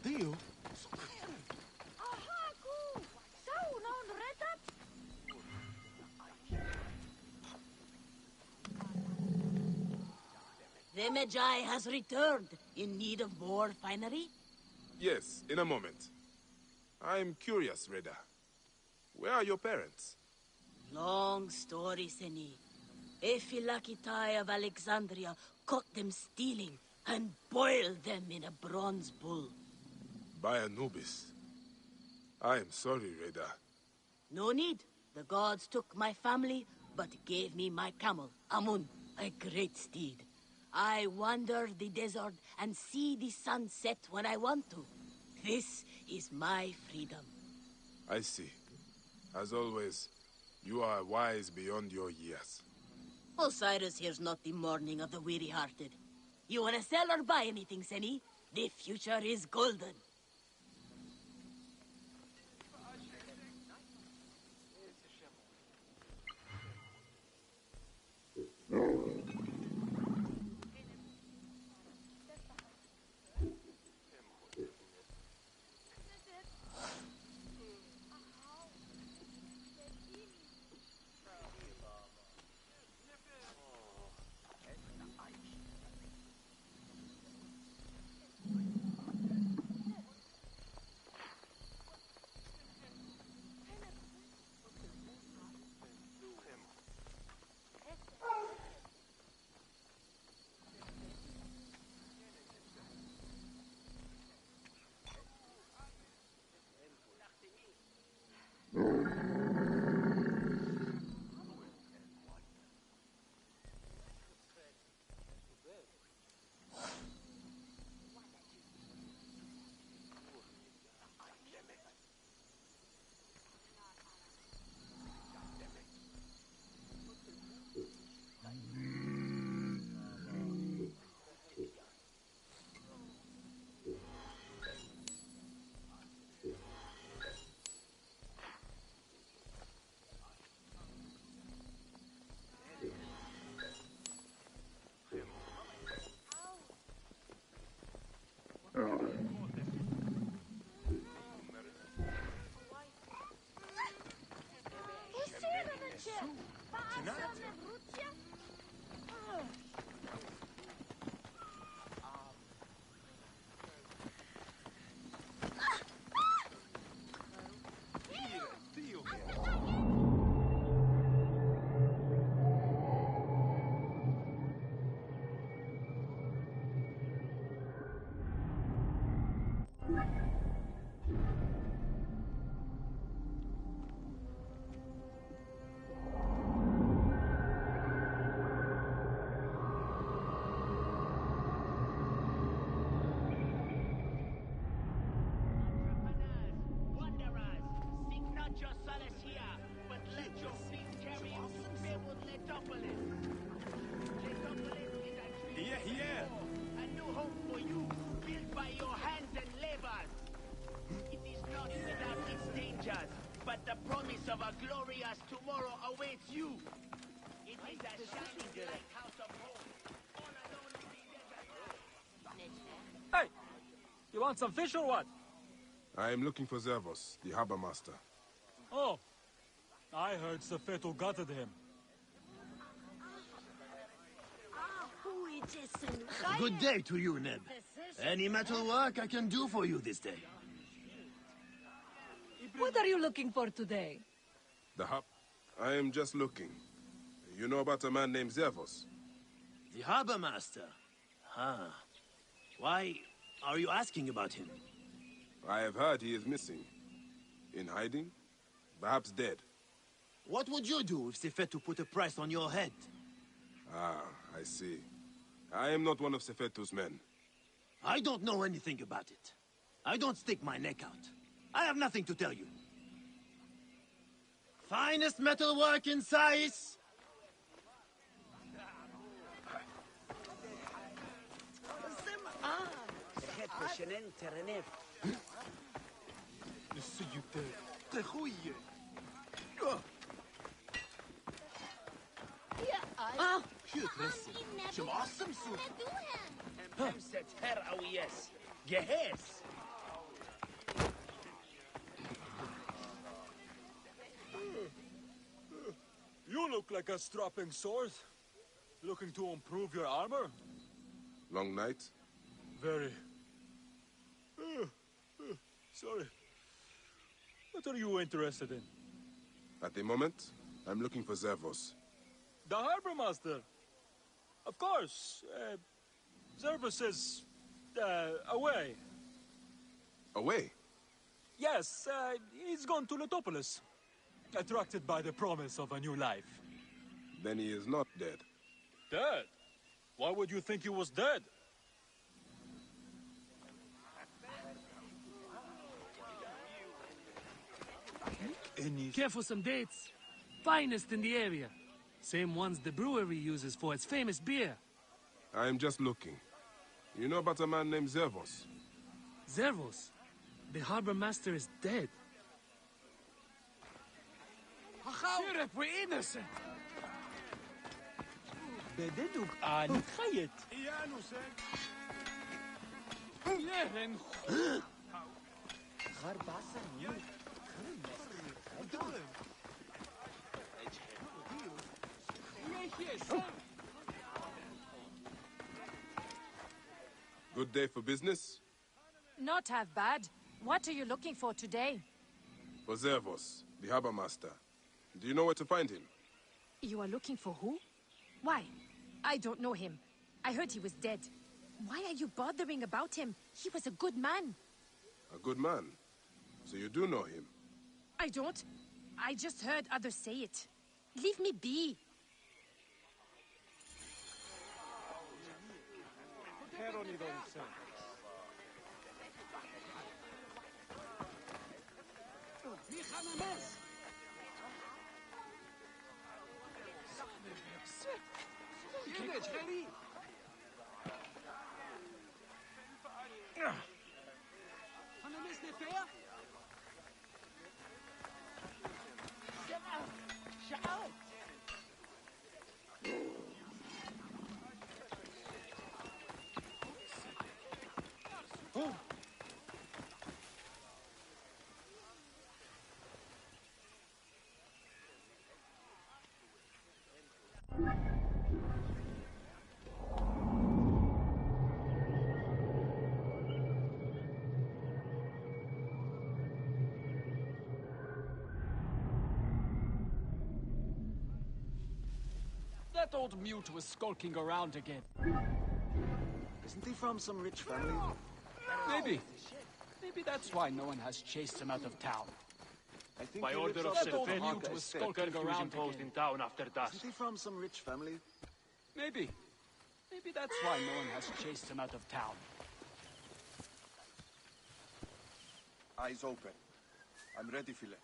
Dio. The Magi has returned, in need of more finery? Yes, in a moment. I'm curious, Reda. Where are your parents? Long story, Seni. Ephilakitai of Alexandria caught them stealing and boiled them in a bronze bull. By Anubis. I am sorry, Reda. No need. The gods took my family, but gave me my camel, Amun, a great steed. I wander the desert and see the sun set when I want to. This is my freedom. I see. As always, you are wise beyond your years. Osiris hears not the mourning of the weary-hearted. You wanna sell or buy anything, Seni? The future is golden. But the promise of a glorious tomorrow awaits you. It is a shining lighthouse of hope. All alone in the desert. Hey! You want some fish or what? I am looking for Zervos, the harbor master. Oh, I heard Sefeto gutted him. Good day to you, Neb. Any metal work I can do for you this day? What are you looking for today? The hub? I am just looking. You know about a man named Zervos? The harbor master? Huh. Why are you asking about him? I have heard he is missing. In hiding? Perhaps dead. What would you do if Sefetu put a price on your head? Ah, I see. I am not one of Sefetu's men. I don't know anything about it. I don't stick my neck out. I have nothing to tell you. Finest metalwork in Sais! You look like a strapping sword. Looking to improve your armor? Long night? Very. Sorry. What are you interested in? At the moment, I'm looking for Zervos. The harbor master. Of course. Zervos is away. Away? Yes, he's gone to Letopolis. Attracted by the promise of a new life. Then he is not dead. Dead? Why would you think he was dead? Care for some dates? Finest in the area. Same ones the brewery uses for its famous beer. I am just looking. You know about a man named Zervos? Zervos? The harbor master is dead. Sheriff, we're innocent. بددك آن خيط. يهن. Good day for business? Not half bad. What are you looking for today? For Zervos, the harbor master. Do you know where to find him? You are looking for who? Why? I don't know him. I heard he was dead. Why are you bothering about him? He was a good man. A good man? So you do know him? I don't. I just heard others say it. Leave me be. That old mute was skulking around again. Isn't he from some rich family? Maybe. Maybe that's why no one has chased him out of town. I think By he order lives of outside the Sefetu Haka was estate. skulking around imposed in town after dusk. Isn't he from some rich family? Maybe. Maybe that's why no one has chased him out of town. Eyes open. I'm ready, Philip.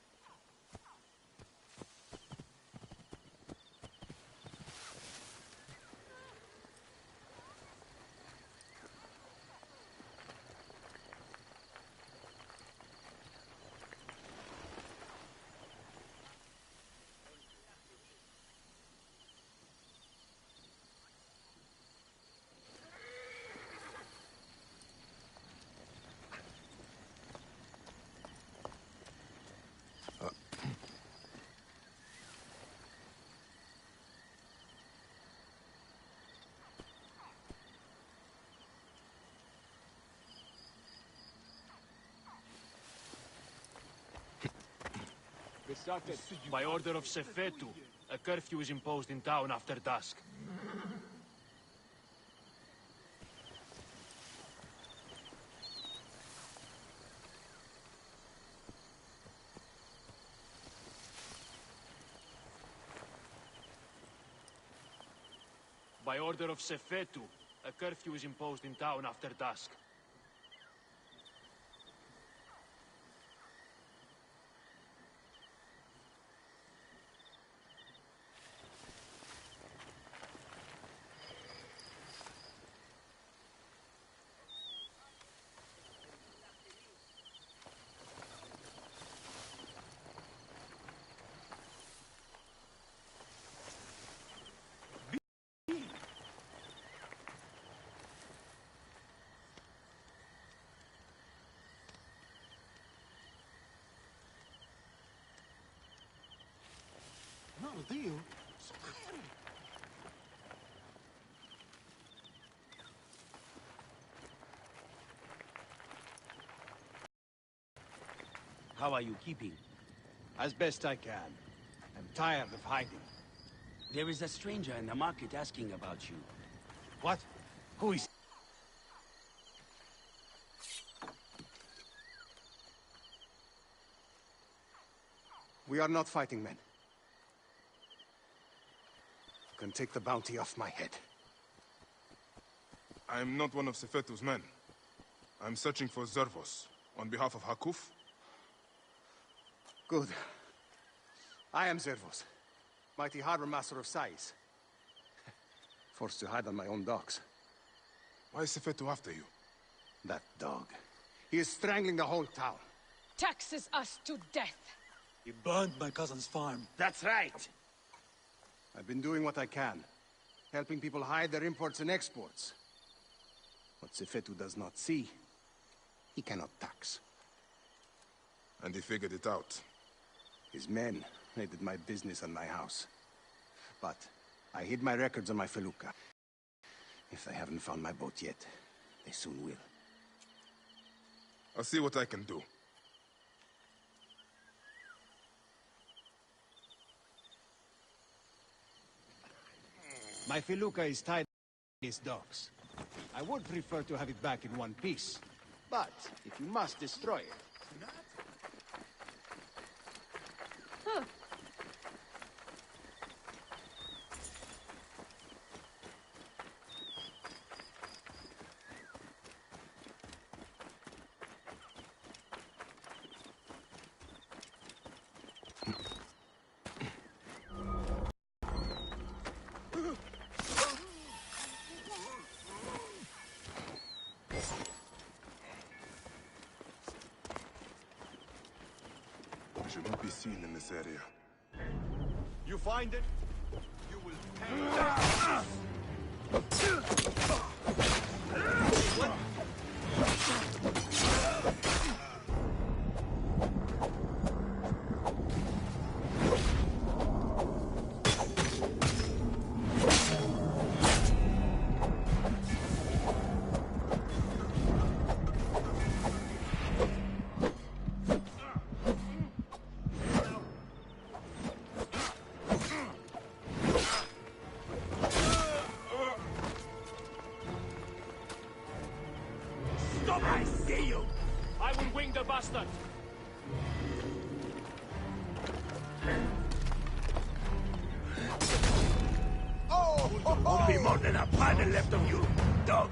By order of Sefetu, a curfew is imposed in town after dusk. By order of Sefetu, a curfew is imposed in town after dusk. No, deal. How are you keeping? As best I can. I'm tired of hiding. There is a stranger in the market asking about you. What? Who is... We are not fighting men. You can take the bounty off my head. I am not one of Sefetu's men. I'm searching for Zervos, on behalf of Hakuf. Good. I am Zervos, mighty harbor master of Sais. Forced to hide on my own docks. Why is Sefetu after you? That dog. He is strangling the whole town. Taxes us to death. He burned my cousin's farm. That's right. I've been doing what I can, helping people hide their imports and exports. What Sefetu does not see, he cannot tax. And he figured it out. His men raided my business and my house. But I hid my records on my felucca. If they haven't found my boat yet, they soon will. I'll see what I can do. My felucca is tied to his docks. I would prefer to have it back in one piece. But if you must destroy it... I should not be seen in this area. You find it, you will pay. bastard! Won't be more than a paddle left of you, dog.